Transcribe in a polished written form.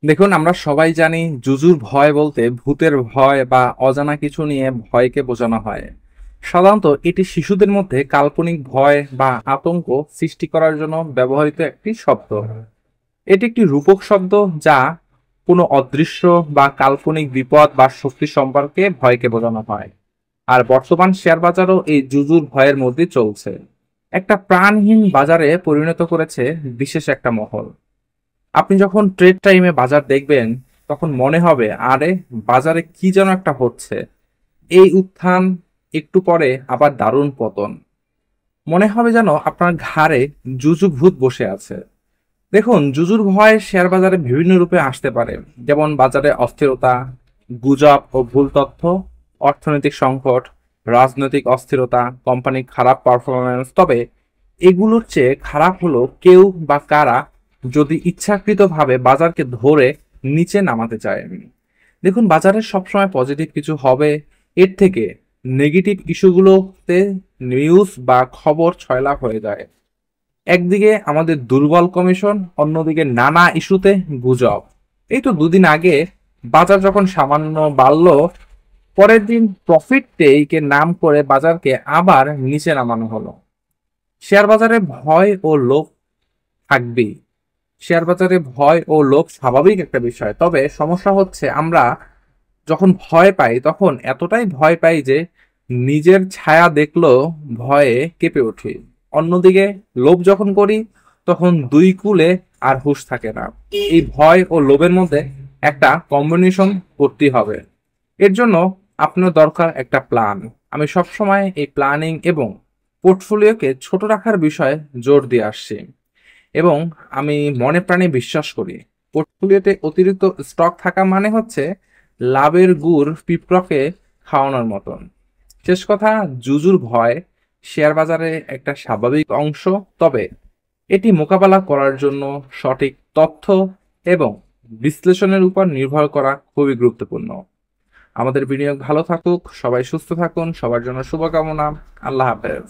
দেখুন, আমরা সবাই জানি জুজুর ভয় বলতে ভূতের ভয় বা অজানা কিছু নিয়ে ভয়কে বোঝানো হয়। সাধারণত এটি শিশুদের মধ্যে কাল্পনিক ভয় বা আতঙ্ক সৃষ্টি করার জন্য ব্যবহৃত একটি শব্দ। এটি একটি রূপক শব্দ যা কোনো অদৃশ্য বা কাল্পনিক বিপদ বা শক্তি সম্পর্কে ভয়কে বোঝানো হয়। আর বর্তমান শেয়ার বাজারও এই জুজুর ভয়ের মধ্যে চলছে। একটা প্রাণহীন বাজারে পরিণত করেছে বিশেষ একটা মহল। আপনি যখন ট্রেড টাইমে বাজার দেখবেন, তখন মনে হবে আরে বাজারে কি যেন একটা হচ্ছে। এই উত্থান, একটু পরে আবার দারুণ পতন। মনে হবে যেন আপনার ঘাড়ে জুজু ভূত বসে আছে। দেখুন, জুজুর ভয় শেয়ার বাজারে বিভিন্ন রূপে আসতে পারে, যেমন বাজারে অস্থিরতা, গুজব ও ভুল তথ্য, অর্থনৈতিক সংকট, রাজনৈতিক অস্থিরতা, কোম্পানির খারাপ পারফরমেন্স। তবে এগুলোর চেয়ে খারাপ হলো কেউ বা কারা যদি ইচ্ছাকৃতভাবে বাজারকে ধরে নিচে নামাতে চায়। দেখুন, বাজারে সবসময় পজিটিভ কিছু হবে, এর থেকে নেগেটিভ ইস্যুগুলোতে নিউজ বা খবর ছয়লাভ হয়ে যায়। একদিকে আমাদের দুর্বল কমিশন, অন্যদিকে নানা ইস্যুতে গুজব। এই তো দুদিন আগে বাজার যখন সামান্য বাড়লো, পরের দিন প্রফিট টেইকে নাম করে বাজারকে আবার নিচে নামানো হলো। শেয়ার বাজারে ভয় ও লোভ থাকবেই। শেয়ার বাজারে ভয় ও লোভ স্বাভাবিক একটা বিষয়, তবে সমস্যা হচ্ছে আমরা যখন ভয় পাই তখন এতটাই ভয় পাই যে নিজের ছায়া দেখলেও ভয়ে কেঁপে উঠি। অন্যদিকে লোভ যখন করি তখন দুই কূলে আর হুঁশ থাকে না। এই ভয় ও লোভের মধ্যে একটা কম্বিনেশন করতে হবে। এর জন্য আপনার দরকার একটা প্ল্যান। আমি সবসময় এই প্ল্যানিং এবং পোর্টফোলিওকে ছোট রাখার বিষয়ে জোর দিয়ে আসছি, এবং আমি মনে প্রাণে বিশ্বাস করি পোর্টফোলিওতে অতিরিক্ত স্টক থাকা মানে হচ্ছে লাভের গুড় পিঁপড়াকে খাওয়ানোর মতন। শেষ কথা, জুজুর ভয় শেয়ার বাজারে একটা স্বাভাবিক অংশ, তবে এটি মোকাবেলা করার জন্য সঠিক তথ্য এবং বিশ্লেষণের উপর নির্ভর করা খুবই গুরুত্বপূর্ণ। আমাদের বিনিয়োগ ভালো থাকুক, সবাই সুস্থ থাকুন, সবার জন্য শুভকামনা। আল্লাহ হাফেজ।